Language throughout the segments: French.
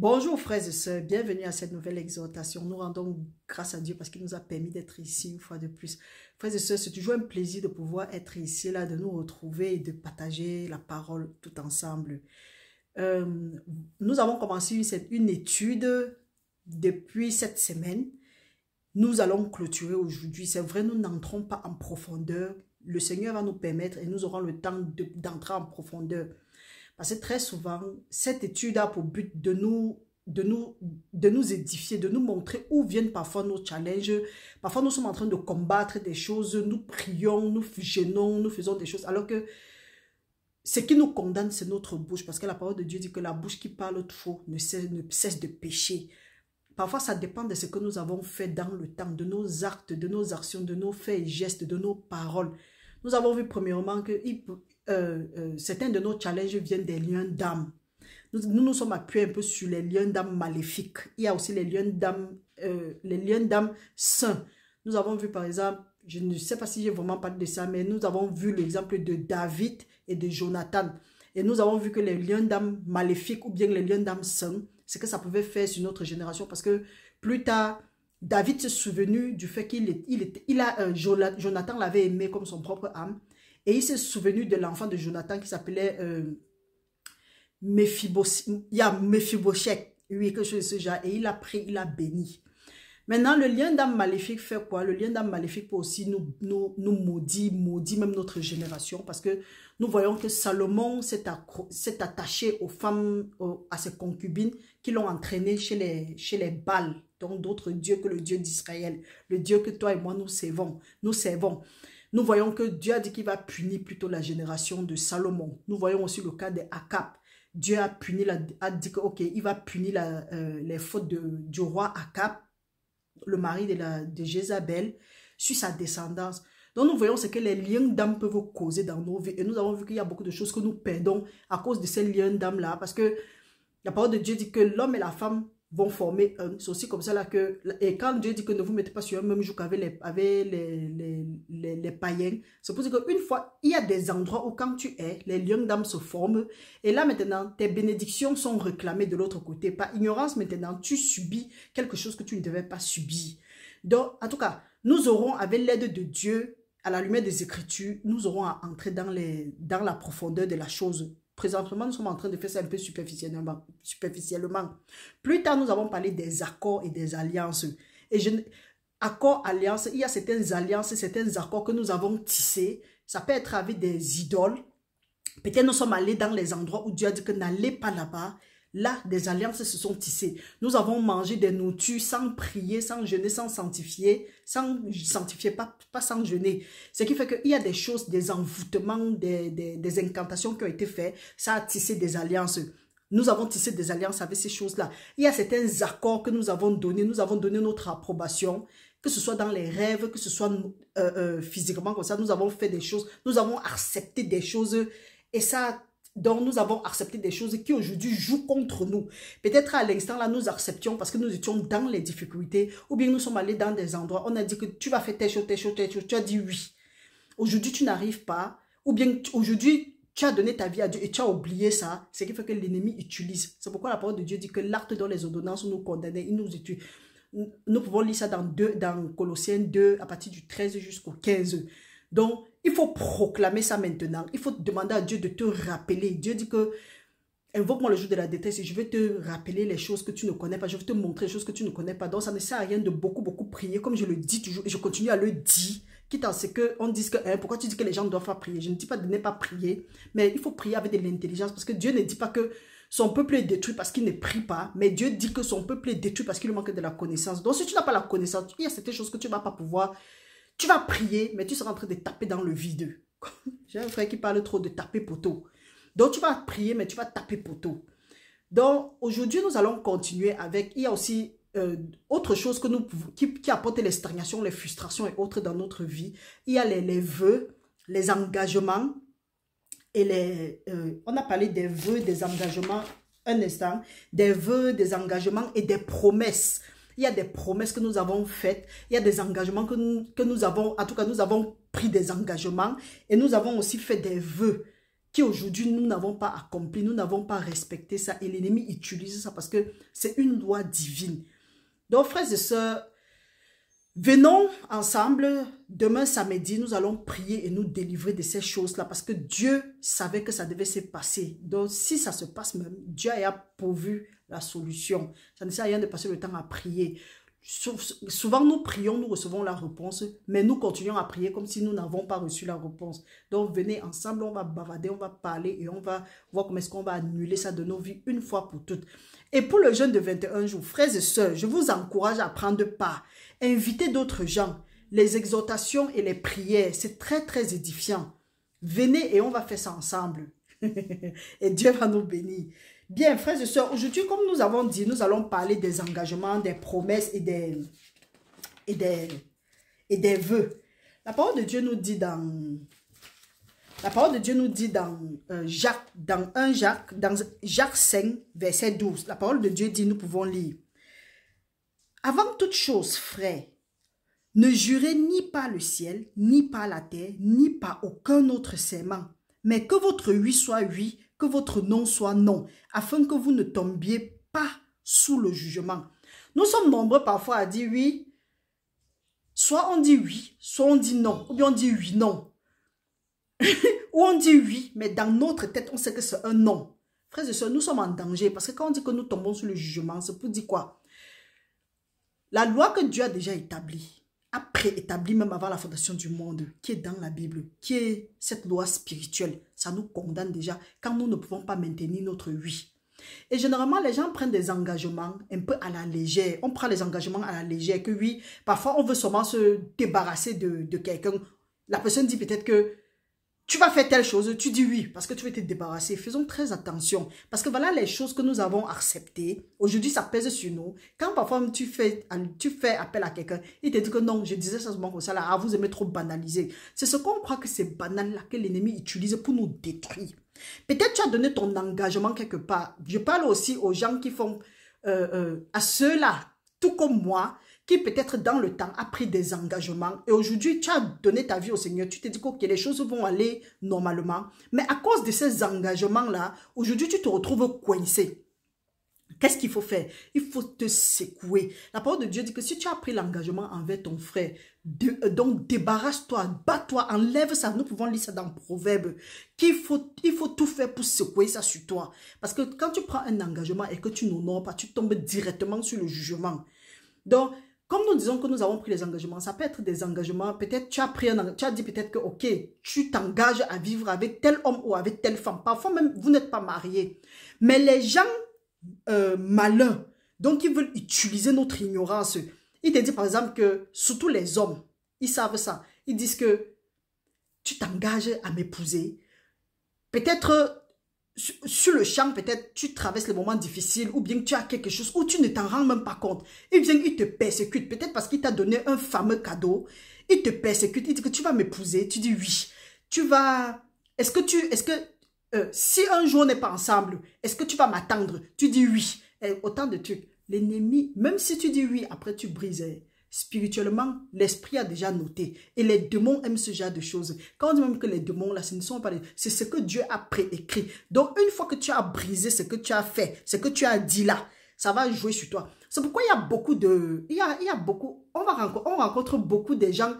Bonjour frères et sœurs, bienvenue à cette nouvelle exhortation. Nous rendons grâce à Dieu parce qu'il nous a permis d'être ici une fois de plus. Frères et sœurs, c'est toujours un plaisir de pouvoir être ici, là, de nous retrouver et de partager la parole tout ensemble. Euh, Nous avons commencé une étude depuis cette semaine. Nous allons clôturer aujourd'hui. C'est vrai, nous n'entrons pas en profondeur. Le Seigneur va nous permettre et nous aurons le temps d'entrer en profondeur. Parce que très souvent, cette étude a pour but de nous édifier, de nous montrer où viennent parfois nos challenges. Parfois, nous sommes en train de combattre des choses, nous prions, nous gênons, nous faisons des choses, alors que ce qui nous condamne, c'est notre bouche. Parce que la parole de Dieu dit que la bouche qui parle faux ne cesse de pécher. Parfois, ça dépend de ce que nous avons fait dans le temps, de nos actes, de nos actions, de nos faits et gestes, de nos paroles. Nous avons vu premièrement que certains de nos challenges viennent des liens d'âme. Nous sommes appuyés un peu sur les liens d'âme maléfiques. Il y a aussi les liens d'âme saints. Nous avons vu par exemple, je ne sais pas si j'ai vraiment parlé de ça, mais nous avons vu l'exemple de David et de Jonathan. Et nous avons vu que les liens d'âme maléfiques ou bien les liens d'âme saints, ce que ça pouvait faire sur notre génération. Parce que plus tard, David s'est souvenu du fait Jonathan l'avait aimé comme son propre âme. Et il s'est souvenu de l'enfant de Jonathan qui s'appelait Mephibosheth. Oui, quelque chose de ce genre. Et il a pris, il a béni. Maintenant, le lien d'âme maléfique fait quoi? Le lien d'âme maléfique peut aussi nous maudit même notre génération. Parce que nous voyons que Salomon s'est attaché aux femmes, à ses concubines qui l'ont entraîné chez les Baals. Donc d'autres dieux que le Dieu d'Israël. Le Dieu que toi et moi nous servons. Nous voyons que Dieu a dit qu'il va punir plutôt la génération de Salomon. Nous voyons aussi le cas d'Akab. Dieu a dit que, ok, il va punir les fautes du roi Akab, le mari de Jézabel, sur sa descendance. Donc nous voyons ce que les liens d'âme peuvent causer dans nos vies. Et nous avons vu qu'il y a beaucoup de choses que nous perdons à cause de ces liens d'âme-là. Parce que la parole de Dieu dit que l'homme et la femme vont former un. C'est aussi comme ça là que... Et quand Dieu dit que ne vous mettez pas sur un même jour qu'avec les païens, c'est pour dire qu'une fois, il y a des endroits où quand tu es, les liens d'âme se forment. Et là maintenant, tes bénédictions sont réclamées de l'autre côté. Par ignorance maintenant, tu subis quelque chose que tu ne devais pas subir. Donc, en tout cas, nous aurons, avec l'aide de Dieu, à la lumière des Écritures, nous aurons à entrer dans la profondeur de la chose. Présentement, nous sommes en train de faire ça un peu superficiellement. Plus tard, nous avons parlé des accords et des alliances. Accords, alliances, il y a certaines alliances, certains accords que nous avons tissés. Ça peut être avec des idoles. Peut-être nous sommes allés dans les endroits où Dieu a dit que n'allez pas là-bas. Là, des alliances se sont tissées. Nous avons mangé des nourritures sans prier, sans jeûner, sans sanctifier, pas sans jeûner. Ce qui fait qu'il y a des choses, des envoûtements, des incantations qui ont été faites. Ça a tissé des alliances. Nous avons tissé des alliances avec ces choses-là. Il y a certains accords que nous avons donnés notre approbation, que ce soit dans les rêves, que ce soit physiquement comme ça. Nous avons fait des choses, nous avons accepté des choses et ça... Donc, nous avons accepté des choses qui aujourd'hui jouent contre nous. Peut-être à l'instant, là, nous acceptions parce que nous étions dans les difficultés. Ou bien nous sommes allés dans des endroits. On a dit que tu vas faire telle chose, telle chose, telle chose. Tu as dit oui. Aujourd'hui, tu n'arrives pas. Ou bien aujourd'hui, tu as donné ta vie à Dieu et tu as oublié ça. C'est ce qui fait que l'ennemi utilise. C'est pourquoi la parole de Dieu dit que l'acte dans les ordonnances nous condamnait. Il nous utilise. Nous pouvons lire ça dans Colossiens 2, à partir du 13 jusqu'au 15. Donc, il faut proclamer ça maintenant. Il faut demander à Dieu de te rappeler. Dieu dit que, invoque-moi le jour de la détresse et je vais te rappeler les choses que tu ne connais pas. Je vais te montrer les choses que tu ne connais pas. Donc, ça ne sert à rien de beaucoup prier, comme je le dis toujours. Et je continue à le dire. Quitte à ce qu'on dise que, pourquoi tu dis que les gens doivent pas prier? Je ne dis pas de ne pas prier, mais il faut prier avec de l'intelligence. Parce que Dieu ne dit pas que son peuple est détruit parce qu'il ne prie pas. Mais Dieu dit que son peuple est détruit parce qu'il manque de la connaissance. Donc, si tu n'as pas la connaissance, il y a certaines choses que tu ne vas pas pouvoir... Tu vas prier, mais tu seras en train de taper dans le vide. J'ai un frère qui parle trop de taper poteau. Donc, tu vas prier, mais tu vas taper poteau. Donc, aujourd'hui, nous allons continuer avec... Il y a aussi autre chose qui apporte les stagnations, les frustrations et autres dans notre vie. Il y a les vœux, les engagements. Et on a parlé des vœux, des engagements, un instant. Des vœux, des engagements et des promesses. Il y a des promesses que nous avons faites, il y a des engagements que nous avons, en tout cas nous avons pris des engagements et nous avons aussi fait des vœux. qui aujourd'hui nous n'avons pas accompli, nous n'avons pas respecté ça et l'ennemi utilise ça parce que c'est une loi divine. Donc frères et sœurs, venons ensemble, demain samedi, nous allons prier et nous délivrer de ces choses-là parce que Dieu savait que ça devait se passer. Donc si ça se passe même, Dieu a pourvu la solution. Ça ne sert à rien de passer le temps à prier. Souvent nous prions, nous recevons la réponse, mais nous continuons à prier comme si nous n'avons pas reçu la réponse. Donc venez ensemble, on va bavader, on va parler et on va voir comment est-ce qu'on va annuler ça de nos vies une fois pour toutes. Et pour le jeûne de 21 jours, frères et sœurs, je vous encourage à prendre part. Invitez d'autres gens. Les exhortations et les prières, c'est très très édifiant. Venez et on va faire ça ensemble. Et Dieu va nous bénir. Bien, frères et sœurs, aujourd'hui, comme nous avons dit, nous allons parler des engagements, des promesses et des vœux. La parole de Dieu nous dit dans Jacques 5, verset 12. La parole de Dieu dit, nous pouvons lire. Avant toute chose, frères, ne jurez ni par le ciel, ni par la terre, ni par aucun autre serment, mais que votre oui soit oui, que votre non soit non, afin que vous ne tombiez pas sous le jugement. Nous sommes nombreux parfois à dire oui, soit on dit oui, soit on dit non, ou bien on dit oui, non. Ou on dit oui, mais dans notre tête, on sait que c'est un non. Frères et sœurs, nous sommes en danger, parce que quand on dit que nous tombons sous le jugement, c'est pour dire quoi? La loi que Dieu a déjà établie, a préétabli même avant la fondation du monde, qui est dans la Bible, qui est cette loi spirituelle, ça nous condamne déjà quand nous ne pouvons pas maintenir notre oui. Et généralement, les gens prennent des engagements un peu à la légère. On prend les engagements à la légère, que oui, parfois on veut seulement se débarrasser de quelqu'un. La personne dit peut-être que tu vas faire telle chose, tu dis oui, parce que tu veux te débarrasser. Faisons très attention, parce que voilà les choses que nous avons acceptées. Aujourd'hui, ça pèse sur nous. Quand parfois tu fais appel à quelqu'un, il te dit que non, je disais ça comme ça, là, vous aimez trop banaliser. C'est ce qu'on croit que c'est banal, là, que l'ennemi utilise pour nous détruire. Peut-être tu as donné ton engagement quelque part. Je parle aussi aux gens qui font, à ceux-là, tout comme moi, qui peut-être dans le temps a pris des engagements et aujourd'hui tu as donné ta vie au Seigneur, tu te dis que les choses vont aller normalement, mais à cause de ces engagements-là, aujourd'hui tu te retrouves coincé. Qu'est-ce qu'il faut faire? Il faut te secouer. La parole de Dieu dit que si tu as pris l'engagement envers ton frère, donc débarrasse-toi, bats-toi, enlève ça. Nous pouvons lire ça dans Proverbe, il faut tout faire pour secouer ça sur toi. Parce que quand tu prends un engagement et que tu n'honores pas, tu tombes directement sur le jugement. Donc, comme nous disons que nous avons pris les engagements, ça peut être des engagements, peut-être tu as dit peut-être que ok, tu t'engages à vivre avec tel homme ou avec telle femme. Parfois même, vous n'êtes pas mariés. Mais les gens malins, donc ils veulent utiliser notre ignorance. Ils te disent par exemple que, surtout les hommes, ils savent ça. Ils disent que tu t'engages à m'épouser. Peut-être sur le champ, peut-être tu traverses les moments difficiles ou bien tu as quelque chose où tu ne t'en rends même pas compte. Il vient, il te persécute, peut-être parce qu'il t'a donné un fameux cadeau. Il te persécute, il dit que tu vas m'épouser. Tu dis oui. Tu vas... si un jour on n'est pas ensemble, est-ce que tu vas m'attendre? Tu dis oui. Et autant de trucs. L'ennemi, même si tu dis oui, après tu brises. Spirituellement, l'esprit a déjà noté. Et les démons aiment ce genre de choses. Quand on dit même que les démons, là, ce ne sont pas les... C'est ce que Dieu a préécrit. Donc, une fois que tu as brisé ce que tu as fait, ce que tu as dit là, ça va jouer sur toi. C'est pourquoi il y a beaucoup de... Il y a beaucoup... On rencontre beaucoup de gens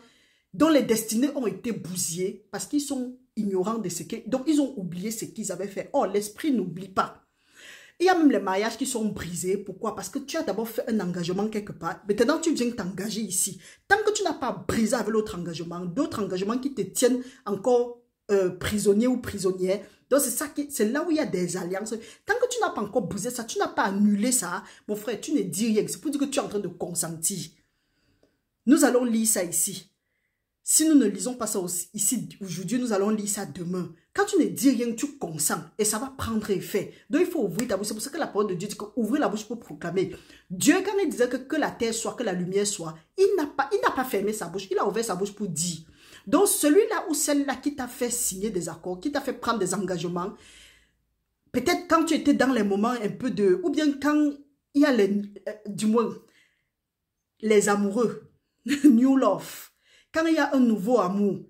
dont les destinées ont été bousillées parce qu'ils sont ignorants de ce qu'ils... Donc, ils ont oublié ce qu'ils avaient fait. Oh, l'esprit n'oublie pas. Il y a même les mariages qui sont brisés. Pourquoi? Parce que tu as d'abord fait un engagement quelque part. Maintenant, tu viens t'engager ici. Tant que tu n'as pas brisé avec l'autre engagement, d'autres engagements qui te tiennent encore prisonnier ou prisonnière. Donc, c'est là où il y a des alliances. Tant que tu n'as pas encore brisé ça, tu n'as pas annulé ça, mon frère, tu ne dis rien. C'est pour dire que tu es en train de consentir. Nous allons lire ça ici. Si nous ne lisons pas ça ici aujourd'hui, nous allons lire ça demain. Quand tu ne dis rien, tu consens et ça va prendre effet. Donc, il faut ouvrir ta bouche. C'est pour ça que la parole de Dieu dit qu'ouvrir la bouche pour proclamer. Dieu, quand il disait que la terre soit, que la lumière soit, il n'a pas fermé sa bouche. Il a ouvert sa bouche pour dire. Donc, celui-là ou celle-là qui t'a fait signer des accords, qui t'a fait prendre des engagements, peut-être quand tu étais dans les moments un peu de... Ou bien quand il y a du moins, les amoureux, new love. Quand il y a un nouveau amour,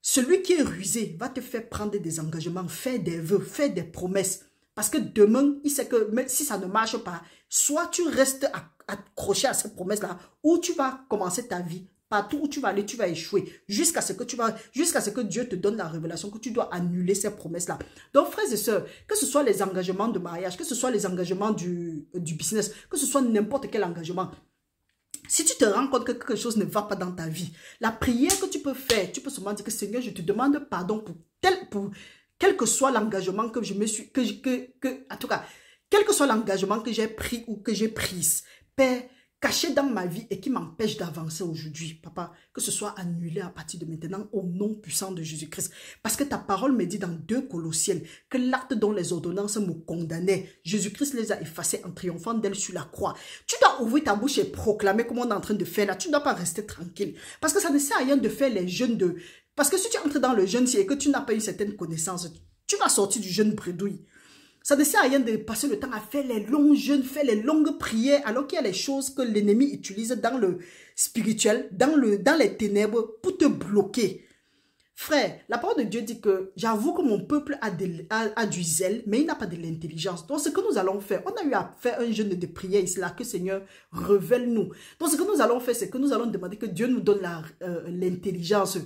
Celui qui est rusé va te faire prendre des engagements, faire des vœux, faire des promesses. Parce que demain, il sait que même si ça ne marche pas, soit tu restes accroché à ces promesses-là, ou tu vas commencer ta vie. Partout où tu vas aller, tu vas échouer. Jusqu'à ce que Dieu te donne la révélation que tu dois annuler ces promesses-là. Donc, frères et sœurs, que ce soit les engagements de mariage, que ce soit les engagements du business, que ce soit n'importe quel engagement, si tu te rends compte que quelque chose ne va pas dans ta vie, la prière que tu peux faire, tu peux seulement dire que Seigneur, je te demande pardon pour quel que soit l'engagement que je me suis, en tout cas, quel que soit l'engagement que j'ai pris ou que j'ai prise, Père, caché dans ma vie et qui m'empêche d'avancer aujourd'hui, papa, que ce soit annulé à partir de maintenant au nom puissant de Jésus-Christ. Parce que ta parole me dit dans 2 Colossiens que l'acte dont les ordonnances me condamnaient, Jésus-Christ les a effacés en triomphant d'elle sur la croix. Tu dois ouvrir ta bouche et proclamer comme on est en train de faire là. Tu ne dois pas rester tranquille. Parce que ça ne sert à rien de faire les jeûnes de... Parce que si tu entres dans le jeûne et que tu n'as pas une certaine connaissance, tu vas sortir du jeûne bredouille. Ça ne sert à rien de passer le temps à faire les longs jeûnes, faire les longues prières, alors qu'il y a les choses que l'ennemi utilise dans le spirituel, dans les ténèbres, pour te bloquer. Frère, la parole de Dieu dit que j'avoue que mon peuple a du zèle, mais il n'a pas de l'intelligence. Donc, ce que nous allons faire, on a eu à faire un jeûne de prière ici, là, que Seigneur, révèle-nous. Donc, ce que nous allons faire, c'est que nous allons demander que Dieu nous donne l'intelligence.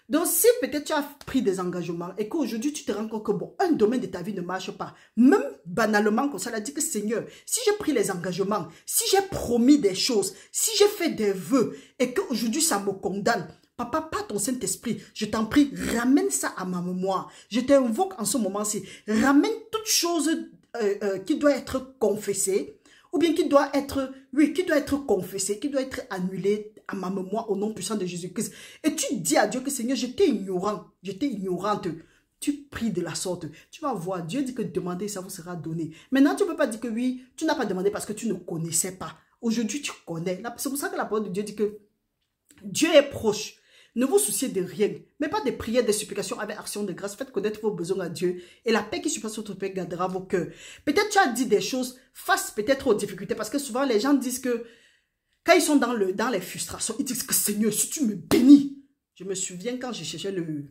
Donc, si peut-être tu as pris des engagements et qu'aujourd'hui tu te rends compte que bon, un domaine de ta vie ne marche pas, même banalement comme ça, elle a dit que Seigneur, si j'ai pris les engagements, si j'ai promis des choses, si j'ai fait des vœux et qu'aujourd'hui ça me condamne, papa, pas ton Saint-Esprit, je t'en prie, ramène ça à ma mémoire. Je t'invoque en ce moment-ci, ramène toute chose qui doit être confessée, ou bien qui doit être confessé, qui doit être annulé à ma mémoire au nom puissant de Jésus-Christ. Et tu dis à Dieu que Seigneur, j'étais ignorant, j'étais ignorante. Tu pries de la sorte. Tu vas voir, Dieu dit que demander, ça vous sera donné. Maintenant, tu ne peux pas dire que oui, tu n'as pas demandé parce que tu ne connaissais pas. Aujourd'hui, tu connais. C'est pour ça que la parole de Dieu dit que Dieu est proche. Ne vous souciez de rien, mais pas des prières, des supplications avec action de grâce. Faites connaître vos besoins à Dieu et la paix qui surpasse votre paix gardera vos cœurs. Peut-être tu as dit des choses face peut-être aux difficultés parce que souvent les gens disent que quand ils sont dans les frustrations, ils disent que Seigneur, si tu me bénis. Je me souviens quand je cherchais le...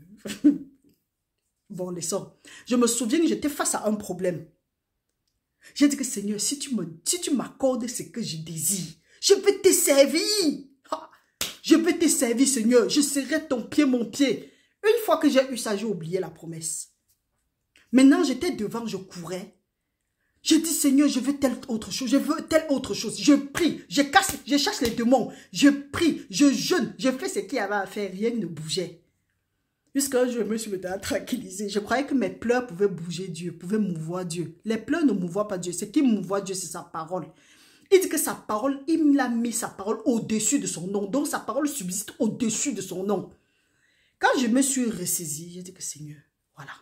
bon, les sorts. Je me souviens que j'étais face à un problème. J'ai dit que Seigneur, si tu m'accordes ce que je désire, je vais te servir. Je vais te servir, Seigneur. Je serai ton pied, mon pied. Une fois que j'ai eu ça, j'ai oublié la promesse. Maintenant, j'étais devant, je courais. Je dis, Seigneur, je veux telle autre chose. Je veux telle autre chose. Je prie, je chasse les démons. Je prie, je jeûne. Je fais ce qu'il y avait à faire. Rien ne bougeait. Jusqu'à je me suis tranquillisée. Je croyais que mes pleurs pouvaient bouger Dieu, pouvaient mouvoir Dieu. Les pleurs ne mouvoient pas Dieu. Ce qui mouvoit Dieu, c'est sa parole. Il dit que sa parole, il a mis sa parole au-dessus de son nom. Donc sa parole subsiste au-dessus de son nom. Quand je me suis ressaisie, j'ai dit que Seigneur, voilà.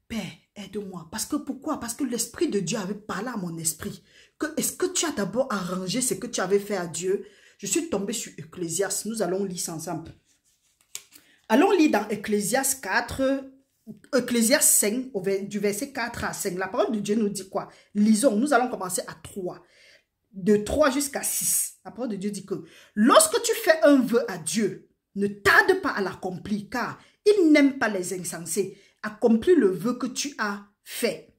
Père, aide-moi. Parce que pourquoi? Parce que l'Esprit de Dieu avait parlé à mon esprit. Est-ce que tu as d'abord arrangé ce que tu avais fait à Dieu? Je suis tombée sur Ecclésiaste. Nous allons lire ça ensemble. Allons lire dans Ecclésiaste 4, Ecclésiaste 5, du verset 4 à 5. La parole de Dieu nous dit quoi? Lisons, nous allons commencer à 3. De 3 jusqu'à 6. La parole de Dieu dit que lorsque tu fais un vœu à Dieu, ne tarde pas à l'accomplir, car il n'aime pas les insensés. Accomplis le vœu que tu as fait.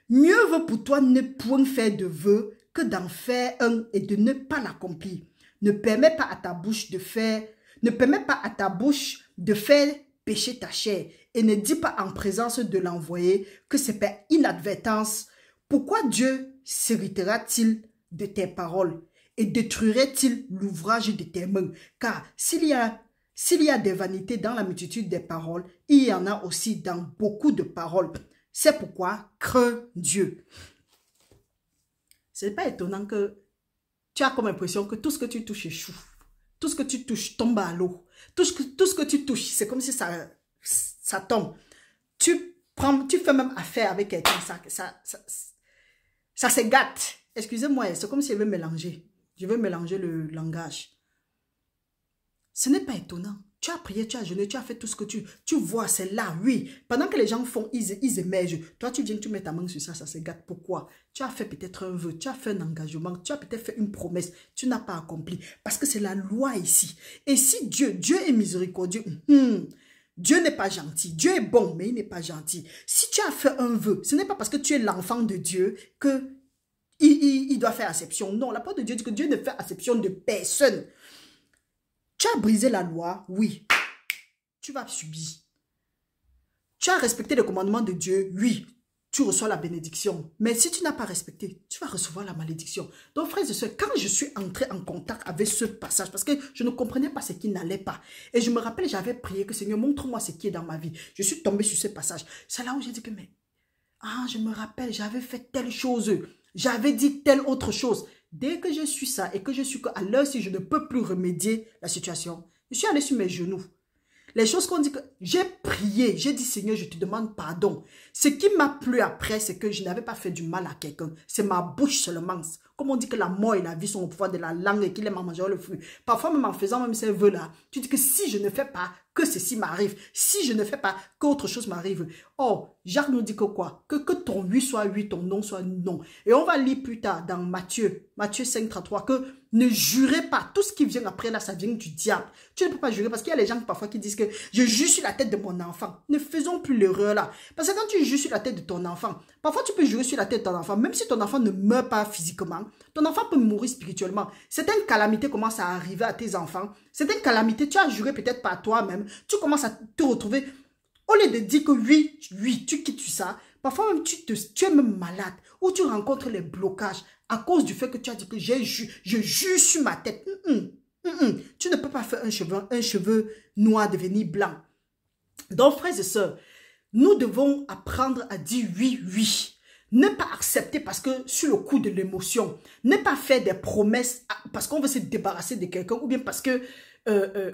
Mieux vaut pour toi ne point faire de vœu que d'en faire un et de ne pas l'accomplir. Ne permets pas à ta bouche de faire pécher ta chair et ne dis pas en présence de l'envoyé que c'est par inadvertance. Pourquoi Dieu s'héritera-t-il de tes paroles et détruirait-il l'ouvrage de tes mains? Car s'il y a des vanités dans la multitude des paroles, il y en a aussi dans beaucoup de paroles. C'est pourquoi crains Dieu. Ce n'est pas étonnant que tu as comme impression que tout ce que tu touches échoue. Tout ce que tu touches tombe à l'eau. Tout ce que tu touches, c'est comme si ça tombe. Tu fais même affaire avec quelqu'un, ça se gâte. Excusez-moi, c'est comme si je veux mélanger. Je veux mélanger le langage. Ce n'est pas étonnant. Tu as prié, tu as jeûné, tu as fait tout ce que tu vois, c'est là, oui. Pendant que les gens font, ils émergent. Toi, tu viens, tu mets ta main sur ça, ça se gâte. Pourquoi? Tu as fait peut-être un vœu, tu as fait un engagement, tu as peut-être fait une promesse, tu n'as pas accompli. Parce que c'est la loi ici. Et si Dieu est miséricordieux, Dieu n'est pas gentil. Dieu est bon, mais il n'est pas gentil. Si tu as fait un vœu, ce n'est pas parce que tu es l'enfant de Dieu que il doit faire exception. Non, la parole de Dieu dit que Dieu ne fait exception de personne. Tu as brisé la loi, oui. Tu vas subir. Tu as respecté le commandement de Dieu, oui. Tu reçois la bénédiction. Mais si tu n'as pas respecté, tu vas recevoir la malédiction. Donc, frères et sœurs, quand je suis entrée en contact avec ce passage, parce que je ne comprenais pas ce qui n'allait pas, et je me rappelle, j'avais prié que Seigneur, montre-moi ce qui est dans ma vie. Je suis tombée sur ce passage. C'est là où j'ai dit que, mais, je me rappelle, j'avais fait telle chose, j'avais dit telle autre chose. Dès que je suis ça, et que je suis qu'à l'heure, si je ne peux plus remédier la situation, je suis allée sur mes genoux. Les choses qu'on dit que j'ai prié, j'ai dit Seigneur, je te demande pardon. Ce qui m'a plu après, c'est que je n'avais pas fait du mal à quelqu'un. C'est ma bouche seulement. Comme on dit que la mort et la vie sont au pouvoir de la langue et qu'il aime en manger le fruit. Parfois, même en faisant même ces vœux-là, tu dis que si je ne fais pas, que ceci m'arrive. Si je ne fais pas, qu'autre chose m'arrive. Or, Jacques nous dit que quoi? Que ton oui soit oui, ton non soit non. Et on va lire plus tard dans Matthieu 5,33 que ne jurez pas. Tout ce qui vient après là, ça vient du diable. Tu ne peux pas jurer parce qu'il y a les gens parfois qui disent que je jure sur la tête de mon enfant. Ne faisons plus l'erreur là. Parce que quand tu jures sur la tête de ton enfant, parfois tu peux jurer sur la tête de ton enfant, même si ton enfant ne meurt pas physiquement, ton enfant peut mourir spirituellement. Certaines calamités commencent à arriver à tes enfants. Certaines calamités, tu as juré peut-être par toi-même. Tu commences à te retrouver, au lieu de dire que oui, tu quittes ça, parfois même tu es même malade ou tu rencontres les blocages à cause du fait que tu as dit que je jure sur ma tête. Tu ne peux pas faire un cheveu noir devenir blanc. Donc, frères et sœurs, nous devons apprendre à dire oui, oui. Ne pas accepter parce que sur le coup de l'émotion. Ne pas faire des promesses parce qu'on veut se débarrasser de quelqu'un ou bien parce que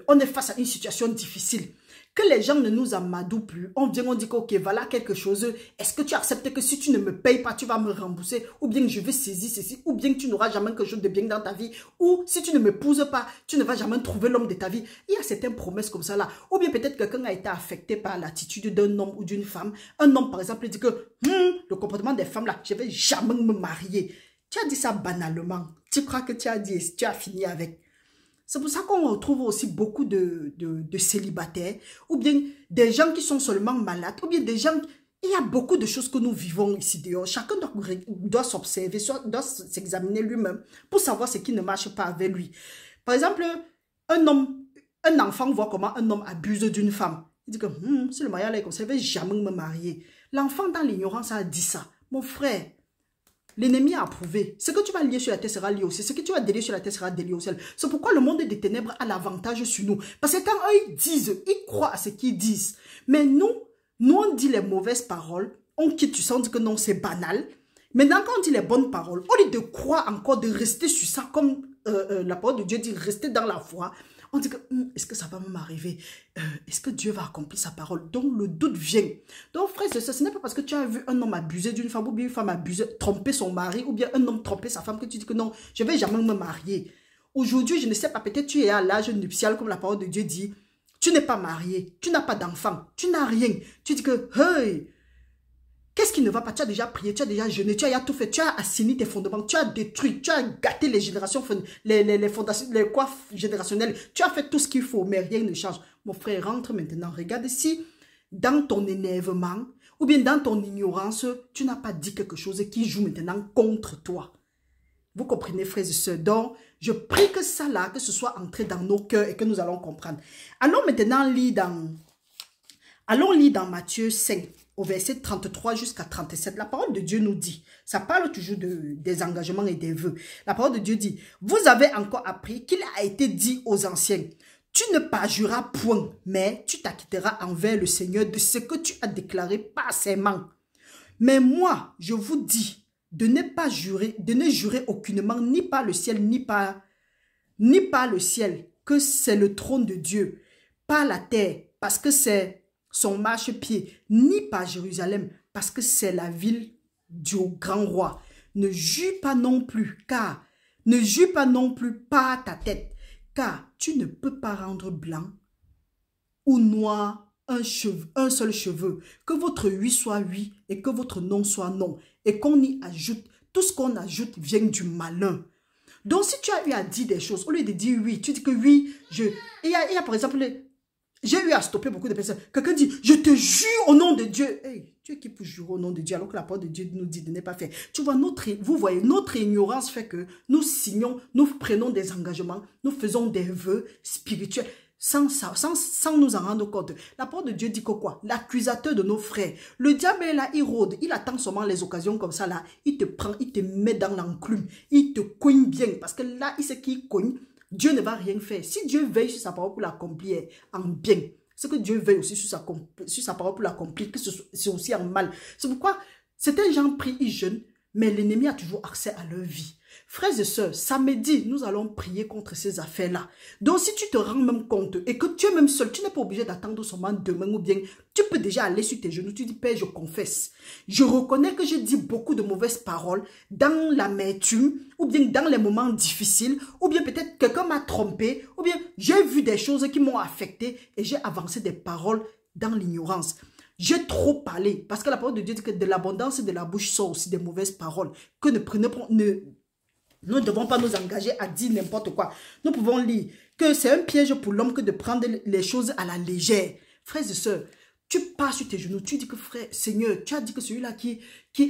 on est face à une situation difficile. Que les gens ne nous amadouent plus. On vient, on dit que ok, voilà quelque chose. Est-ce que tu acceptes que si tu ne me payes pas, tu vas me rembourser? Ou bien que je vais saisir ceci? Ou bien que tu n'auras jamais quelque chose de bien dans ta vie? Ou si tu ne m'épouses pas, tu ne vas jamais trouver l'homme de ta vie? Il y a certaines promesses comme ça là. Ou bien peut-être quelqu'un a été affecté par l'attitude d'un homme ou d'une femme. Un homme par exemple dit que le comportement des femmes là, je ne vais jamais me marier. Tu as dit ça banalement. Tu crois que tu as dit, tu as fini avec. C'est pour ça qu'on retrouve aussi beaucoup de célibataires, ou bien des gens qui sont seulement malades, ou bien des gens... Il y a beaucoup de choses que nous vivons ici dehors. Chacun doit s'observer, doit s'examiner lui-même pour savoir ce qui ne marche pas avec lui. Par exemple, un enfant voit comment un homme abuse d'une femme. Il dit que si le mariage est comme ça, je ne vais jamais me marier. L'enfant dans l'ignorance a dit ça. Mon frère, l'ennemi a approuvé. Ce que tu vas lier sur la terre sera lié aussi. Ce que tu vas délier sur la terre sera délié au ciel. C'est pourquoi le monde des ténèbres a l'avantage sur nous. Parce que quand eux, ils disent, ils croient à ce qu'ils disent. Mais nous, on dit les mauvaises paroles. On quitte, tu sais, on dit que non, c'est banal. Maintenant, quand on dit les bonnes paroles, au lieu de croire encore, de rester sur ça, comme la parole de Dieu dit, rester dans la foi, on dit que, est-ce que ça va m'arriver? Est-ce que Dieu va accomplir sa parole? Donc, le doute vient. Donc, frère, ce n'est pas parce que tu as vu un homme abuser d'une femme, ou bien une femme abuser, tromper son mari, ou bien un homme tromper sa femme, que tu dis que non, je ne vais jamais me marier. Aujourd'hui, je ne sais pas, peut-être tu es à l'âge nuptial, comme la parole de Dieu dit. Tu n'es pas marié, tu n'as pas d'enfant, tu n'as rien. Tu dis que, hey, qu'est-ce qui ne va pas? Tu as déjà prié, tu as déjà jeûné, tu as tout fait, tu as assaini tes fondements, tu as détruit, tu as gâté les générations, les fondations, les coiffes générationnelles. Tu as fait tout ce qu'il faut, mais rien ne change. Mon frère, rentre maintenant. Regarde si dans ton énervement ou bien dans ton ignorance, tu n'as pas dit quelque chose qui joue maintenant contre toi. Vous comprenez, frères et sœurs? Donc, je prie que ça là, que ce soit entré dans nos cœurs et que nous allons comprendre. Allons maintenant lire dans Matthieu 5. Au verset 33 jusqu'à 37, la parole de Dieu nous dit, ça parle toujours des engagements et des vœux. La parole de Dieu dit, vous avez encore appris qu'il a été dit aux anciens, tu ne parjureras point, mais tu t'acquitteras envers le Seigneur de ce que tu as déclaré par serment. Mais moi, je vous dis de ne pas jurer, de ne jurer aucunement, ni par le ciel, ni par le ciel, que c'est le trône de Dieu, par la terre, parce que c'est son marchepied, ni par Jérusalem, parce que c'est la ville du grand roi. Ne jure pas non plus, car ne jure pas non plus par ta tête, car tu ne peux pas rendre blanc ou noir un seul cheveu, que votre oui soit oui et que votre non soit non, et qu'on y ajoute, tout ce qu'on ajoute vient du malin. Donc si tu as eu à dire des choses, au lieu de dire oui, tu dis que oui, il y a par exemple J'ai eu à stopper beaucoup de personnes. Quelqu'un dit, je te jure au nom de Dieu. Hey, tu es qui pour jurer au nom de Dieu alors que la parole de Dieu nous dit de ne pas faire. Tu vois, vous voyez, notre ignorance fait que nous signons, nous prenons des engagements, nous faisons des vœux spirituels sans nous en rendre compte. La parole de Dieu dit que quoi? L'accusateur de nos frères. Le diable est là, il rôde, il attend seulement les occasions comme ça là. Il te prend, il te met dans l'enclume, il te cogne bien parce que là, il sait qu'il cogne. Dieu ne va rien faire. Si Dieu veille sur sa parole pour l'accomplir en bien, c'est que Dieu veille aussi sur sa parole pour l'accomplir, que c'est aussi en mal. C'est pourquoi certains gens prient, ils jeûnent, mais l'ennemi a toujours accès à leur vie. Frères et sœurs, samedi, nous allons prier contre ces affaires-là. Donc, si tu te rends même compte et que tu es même seul, tu n'es pas obligé d'attendre seulement demain ou bien tu peux déjà aller sur tes genoux. Tu dis, Père, je confesse. Je reconnais que j'ai dit beaucoup de mauvaises paroles dans l'amertume ou bien dans les moments difficiles ou bien peut-être quelqu'un m'a trompé ou bien j'ai vu des choses qui m'ont affecté et j'ai avancé des paroles dans l'ignorance. J'ai trop parlé parce que la parole de Dieu dit que de l'abondance de la bouche sort aussi des mauvaises paroles. Que nous ne devons pas nous engager à dire n'importe quoi. Nous pouvons lire que c'est un piège pour l'homme que de prendre les choses à la légère. Frères et sœurs, tu pars sur tes genoux, tu dis que frère, Seigneur, tu as dit que celui-là qui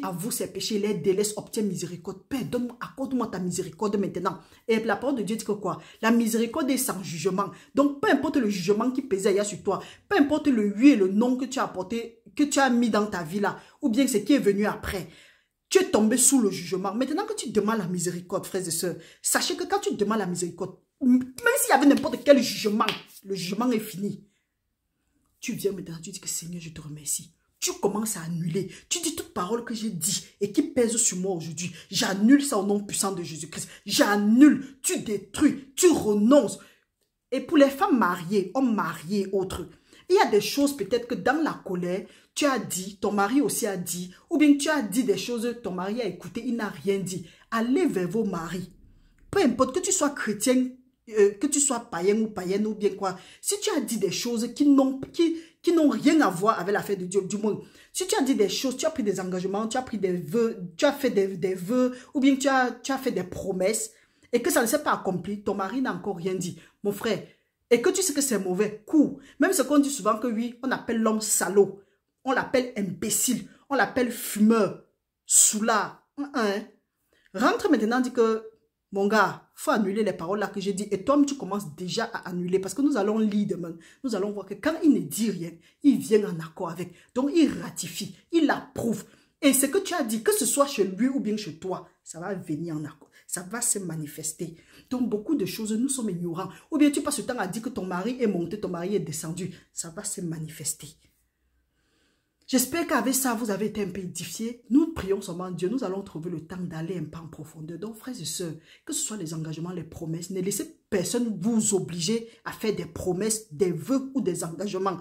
avoue ses péchés, les délaisse, obtient miséricorde. Père, accorde-moi ta miséricorde maintenant. Et la parole de Dieu dit que quoi? La miséricorde est sans jugement. Donc, peu importe le jugement qui pesait sur toi, peu importe le oui et le non que tu as apporté, que tu as mis dans ta vie là, ou bien ce qui est venu après, tu es tombé sous le jugement. Maintenant que tu demandes la miséricorde, frères et sœurs, sachez que quand tu demandes la miséricorde, même s'il y avait n'importe quel jugement, le jugement est fini. Tu viens maintenant, tu dis que Seigneur, je te remercie. Tu commences à annuler. Tu dis toute parole que j'ai dit et qui pèse sur moi aujourd'hui. J'annule ça au nom puissant de Jésus-Christ. J'annule, tu détruis, tu renonces. Et pour les femmes mariées, hommes mariés, autres, il y a des choses peut-être que dans la colère, tu as dit, ton mari aussi a dit, ou bien tu as dit des choses, ton mari a écouté, il n'a rien dit. Allez vers vos maris. Peu importe que tu sois chrétien, que tu sois païen ou païenne ou bien quoi. Si tu as dit des choses qui n'ont rien à voir avec l'affaire de Dieu, du moins, si tu as dit des choses, tu as pris des engagements, tu as pris des vœux, tu as fait des vœux, ou bien tu as fait des promesses, et que ça ne s'est pas accompli, ton mari n'a encore rien dit. Mon frère, et que tu sais que c'est mauvais, cours. Même ce qu'on dit souvent que oui, on appelle l'homme salaud, on l'appelle imbécile, on l'appelle fumeur, soulard. Rentre maintenant, dit que, mon gars, il faut annuler les paroles là que j'ai dit. Et toi, tu commences déjà à annuler parce que nous allons lire demain. Nous allons voir que quand il ne dit rien, il vient en accord avec. Donc, il ratifie, il approuve. Et ce que tu as dit, que ce soit chez lui ou bien chez toi, ça va venir en accord. Ça va se manifester. Donc, beaucoup de choses, nous sommes ignorants. Ou bien tu passes le temps à dire que ton mari est monté, ton mari est descendu. Ça va se manifester. J'espère qu'avec ça, vous avez été un peu édifiés. Nous prions seulement Dieu. Nous allons trouver le temps d'aller un peu en profondeur. Donc, frères et sœurs, que ce soit les engagements, les promesses, ne laissez personne vous obliger à faire des promesses, des vœux ou des engagements.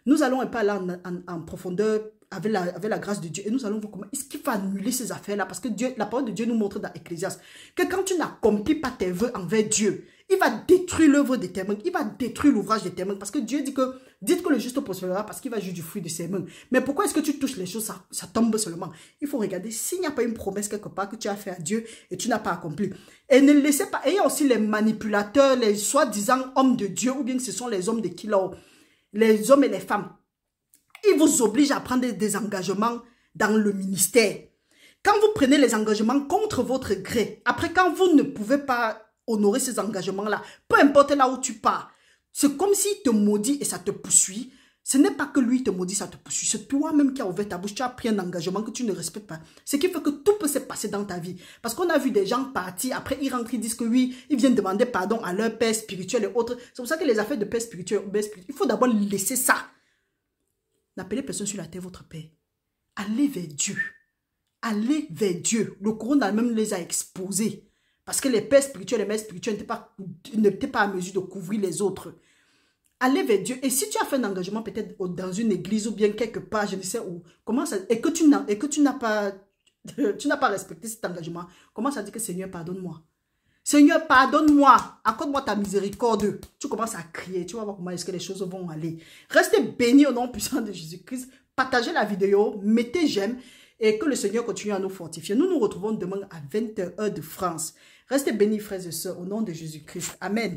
Nous allons un peu aller en profondeur avec la grâce de Dieu. Et nous allons voir comment est-ce qu'il faut annuler ces affaires-là. Parce que Dieu, la parole de Dieu nous montre dans Ecclésiaste que quand tu n'accomplis pas tes vœux envers Dieu, il va détruire l'œuvre de tes mains. Il va détruire l'ouvrage de tes mains. Parce que Dieu dit que, dites que le juste prospérera parce qu'il va jouir du fruit de ses mains. Mais pourquoi est-ce que tu touches les choses, ça tombe seulement? Il faut regarder s'il n'y a pas une promesse quelque part que tu as fait à Dieu et tu n'as pas accompli. Et ne laissez pas, et il y a aussi les manipulateurs, les soi-disant hommes de Dieu, ou bien ce sont les hommes de Kilo, les hommes et les femmes. Ils vous obligent à prendre des engagements dans le ministère. Quand vous prenez les engagements contre votre gré, après quand vous ne pouvez pas honorer ces engagements-là, peu importe là où tu pars, c'est comme s'il te maudit et ça te poursuit. Ce n'est pas que lui te maudit, ça te poursuit. C'est toi-même qui as ouvert ta bouche, tu as pris un engagement que tu ne respectes pas. Ce qui fait que tout peut se passer dans ta vie. Parce qu'on a vu des gens partir, après ils rentrent, ils disent que oui, ils viennent demander pardon à leur père spirituel et autres. C'est pour ça que les affaires de père spirituel, il faut d'abord laisser ça. N'appelez personne sur la terre votre père. Allez vers Dieu. Allez vers Dieu. Le Coran même les a exposés. Parce que les pères spirituels, les mères spirituelles n'étaient pas à mesure de couvrir les autres. Allez vers Dieu. Et si tu as fait un engagement peut-être dans une église ou bien quelque part, je ne sais où, comment ça, et que tu n'as pas respecté cet engagement, comment ça dit que Seigneur, pardonne-moi. Seigneur, pardonne-moi, accorde-moi ta miséricorde. Tu commences à crier, tu vas voir comment est-ce que les choses vont aller. Restez bénis au nom puissant de Jésus-Christ. Partagez la vidéo, mettez j'aime et que le Seigneur continue à nous fortifier. Nous nous retrouvons demain à 20h de France. Restez bénis, frères et sœurs, au nom de Jésus-Christ. Amen.